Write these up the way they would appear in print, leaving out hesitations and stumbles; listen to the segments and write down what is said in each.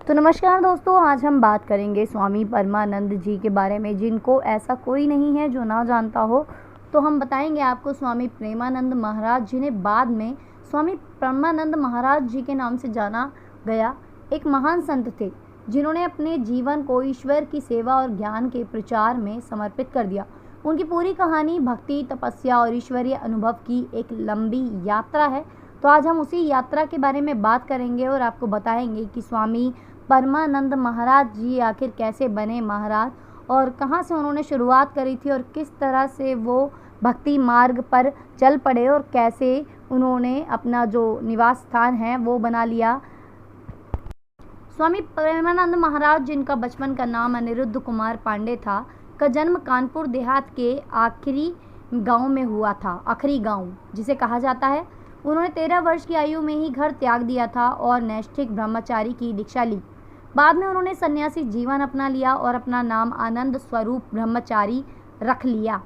तो नमस्कार दोस्तों, आज हम बात करेंगे स्वामी परमानंद जी के बारे में, जिनको ऐसा कोई नहीं है जो ना जानता हो। तो हम बताएंगे आपको स्वामी प्रेमानंद महाराज, जिन्हें बाद में स्वामी परमानंद महाराज जी के नाम से जाना गया, एक महान संत थे जिन्होंने अपने जीवन को ईश्वर की सेवा और ज्ञान के प्रचार में समर्पित कर दिया। उनकी पूरी कहानी भक्ति, तपस्या और ईश्वरीय अनुभव की एक लंबी यात्रा है। तो आज हम उसी यात्रा के बारे में बात करेंगे और आपको बताएंगे कि स्वामी परमानंद महाराज जी आखिर कैसे बने महाराज, और कहाँ से उन्होंने शुरुआत करी थी और किस तरह से वो भक्ति मार्ग पर चल पड़े और कैसे उन्होंने अपना जो निवास स्थान है वो बना लिया। स्वामी प्रेमानंद महाराज, जिनका बचपन का नाम अनिरुद्ध कुमार पांडे था, का जन्म कानपुर देहात के आखिरी गांव में हुआ था। आखिरी गांव जिसे कहा जाता है। उन्होंने 13 वर्ष की आयु में ही घर त्याग दिया था और नैष्ठिक ब्रह्मचारी की दीक्षा ली। बाद में उन्होंने सन्यासी जीवन अपना लिया और अपना नाम आनंद स्वरूप ब्रह्मचारी रख लिया।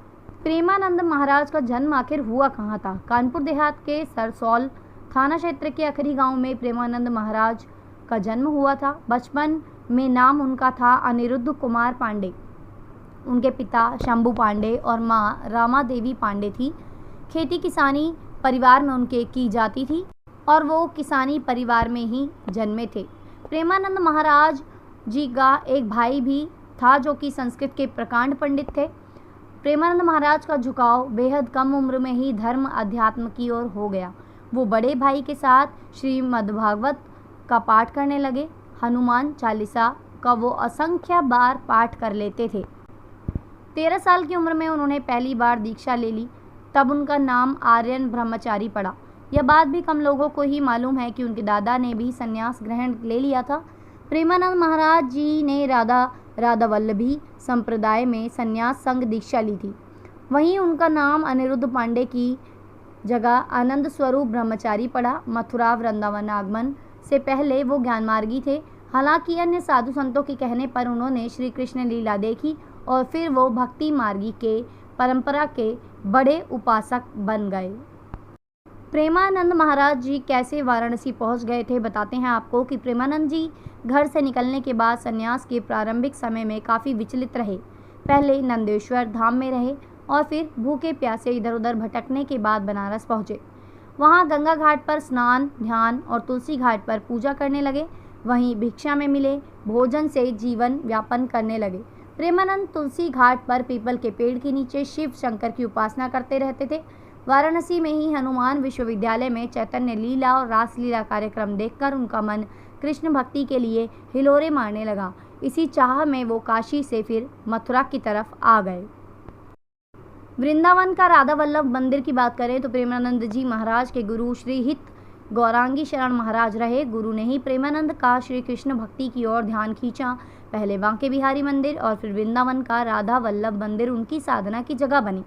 प्रेमानंद महाराज का जन्म आखिर हुआ कहाँ था? कानपुर देहात के सरसौल थाना क्षेत्र के आखिरी गांव में प्रेमानंद महाराज का जन्म हुआ था। बचपन में नाम उनका था अनिरुद्ध कुमार पांडे। उनके पिता शंभू पांडे और माँ रामा देवी पांडे थी। खेती किसानी परिवार में उनके की जाती थी और वो किसानी परिवार में ही जन्मे थे। प्रेमानंद महाराज जी का एक भाई भी था जो कि संस्कृत के प्रकांड पंडित थे। प्रेमानंद महाराज का झुकाव बेहद कम उम्र में ही धर्म अध्यात्म की ओर हो गया। वो बड़े भाई के साथ श्रीमद्भागवत का पाठ करने लगे। हनुमान चालीसा का वो असंख्य बार पाठ कर लेते थे। 13 साल की उम्र में उन्होंने पहली बार दीक्षा ले ली। तब उनका नाम आर्यन ब्रह्मचारी पड़ा। यह बात भी कम लोगों को ही मालूम है कि उनके दादा ने भी संन्यास ग्रहण ले लिया था। प्रेमानंद महाराज जी ने राधा वल्लभी संप्रदाय में संन्यास संग दीक्षा ली थी। वहीं उनका नाम अनिरुद्ध पांडे की जगह आनंद स्वरूप ब्रह्मचारी पड़ा। मथुरा वृंदावन आगमन से पहले वो ज्ञानमार्गी थे। हालांकि अन्य साधु संतों के कहने पर उन्होंने श्री कृष्ण लीला देखी और फिर वो भक्ति मार्गी के परंपरा के बड़े उपासक बन गए। प्रेमानंद महाराज जी कैसे वाराणसी पहुंच गए थे, बताते हैं आपको कि प्रेमानंद जी घर से निकलने के बाद संन्यास के प्रारंभिक समय में काफ़ी विचलित रहे। पहले नंदेश्वर धाम में रहे और फिर भूखे प्यासे इधर उधर भटकने के बाद बनारस पहुँचे। वहाँ गंगा घाट पर स्नान, ध्यान और तुलसी घाट पर पूजा करने लगे। वहीं भिक्षा में मिले भोजन से जीवन व्यापन करने लगे। प्रेमानंद तुलसी घाट पर पीपल के पेड़ के नीचे शिव शंकर की उपासना करते रहते थे। वाराणसी में ही हनुमान विश्वविद्यालय में चैतन्य लीला और रासलीला कार्यक्रम देखकर उनका मन कृष्ण भक्ति के लिए हिलोरे मारने लगा। इसी चाह में वो काशी से फिर मथुरा की तरफ आ गए। वृंदावन का राधा वल्लभ मंदिर की बात करें तो प्रेमानंद जी महाराज के गुरु श्री हित गौरांगी शरण महाराज रहे। गुरु ने ही प्रेमानंद का श्री कृष्ण भक्ति की ओर ध्यान खींचा। पहले बांके बिहारी मंदिर और फिर वृंदावन का राधा वल्लभ मंदिर उनकी साधना की जगह बनी।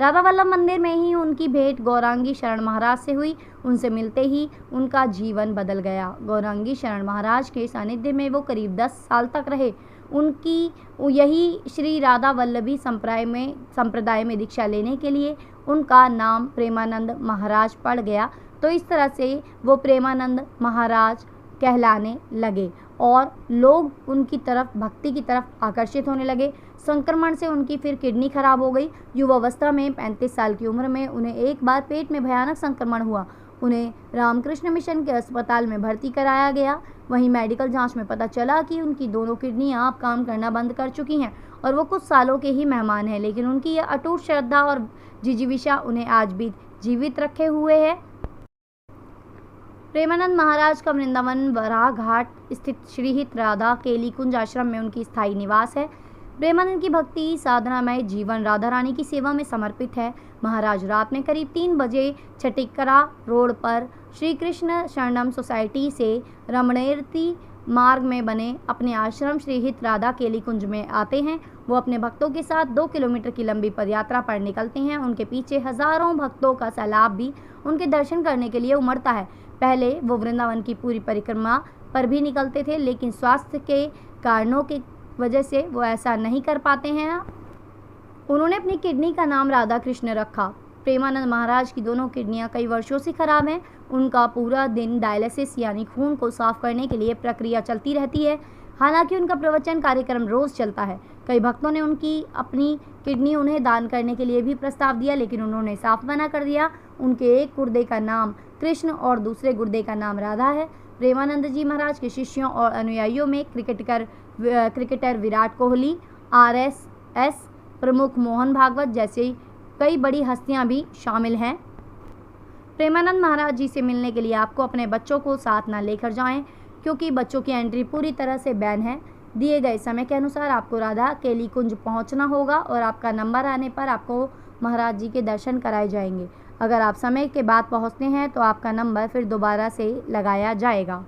राधा वल्लभ मंदिर में ही उनकी भेंट गौरांगी शरण महाराज से हुई। उनसे मिलते ही उनका जीवन बदल गया। गौरांगी शरण महाराज के सानिध्य में वो करीब 10 साल तक रहे। उनकी यही श्री राधा वल्लभी संप्रदाय में दीक्षा लेने के लिए उनका नाम प्रेमानंद महाराज पड़ गया। तो इस तरह से वो प्रेमानंद महाराज कहलाने लगे और लोग उनकी तरफ, भक्ति की तरफ आकर्षित होने लगे। संक्रमण से उनकी फिर किडनी खराब हो गई। युवावस्था में 35 साल की उम्र में उन्हें एक बार पेट में भयानक संक्रमण हुआ। उन्हें रामकृष्ण मिशन के अस्पताल में भर्ती कराया गया। वहीं मेडिकल जांच में पता चला कि उनकी दोनों किडनियां अब काम करना बंद कर चुकी हैं और वो कुछ सालों के ही मेहमान हैं। लेकिन उनकी यह अटूट श्रद्धा और जिजीविषा उन्हें आज भी जीवित रखे हुए है। प्रेमानंद महाराज का वृंदावन वराह घाट स्थित श्रीहित राधा केली कुंज आश्रम में उनकी स्थायी निवास है। प्रेमानंद की भक्ति साधनामय जीवन राधा रानी की सेवा में समर्पित है। महाराज रात में करीब 3 बजे छटिकरा रोड पर श्री कृष्ण शरणम सोसाइटी से रमणेरती मार्ग में बने अपने आश्रम श्रीहित राधा केली कुंज में आते हैं। वो अपने भक्तों के साथ 2 किलोमीटर की लंबी पदयात्रा पर निकलते हैं। उनके पीछे हजारों भक्तों का सैलाब भी उनके दर्शन करने के लिए उमड़ता है। पहले वो वृंदावन की पूरी परिक्रमा पर भी निकलते थे, लेकिन स्वास्थ्य के कारणों की वजह से वो ऐसा नहीं कर पाते हैं। उन्होंने अपनी किडनी का नाम राधा कृष्ण रखा। प्रेमानंद महाराज की दोनों किडनियां कई वर्षों से खराब हैं। उनका पूरा दिन डायलिसिस यानी खून को साफ करने के लिए प्रक्रिया चलती रहती है। हालांकि उनका प्रवचन कार्यक्रम रोज चलता है। कई भक्तों ने उनकी अपनी किडनी उन्हें दान करने के लिए भी प्रस्ताव दिया, लेकिन उन्होंने साफ मना कर दिया। उनके एक गुर्दे का नाम कृष्ण और दूसरे गुर्दे का नाम राधा है। प्रेमानंद जी महाराज के शिष्यों और अनुयायियों में क्रिकेटर विराट कोहली, RSS प्रमुख मोहन भागवत जैसे कई बड़ी हस्तियां भी शामिल हैं। प्रेमानंद महाराज जी से मिलने के लिए आपको अपने बच्चों को साथ ना लेकर जाएं, क्योंकि बच्चों की एंट्री पूरी तरह से बैन है। दिए गए समय के अनुसार आपको राधा केली कुंज पहुंचना होगा और आपका नंबर आने पर आपको महाराज जी के दर्शन कराए जाएंगे। अगर आप समय के बाद पहुंचते हैं तो आपका नंबर फिर दोबारा से लगाया जाएगा।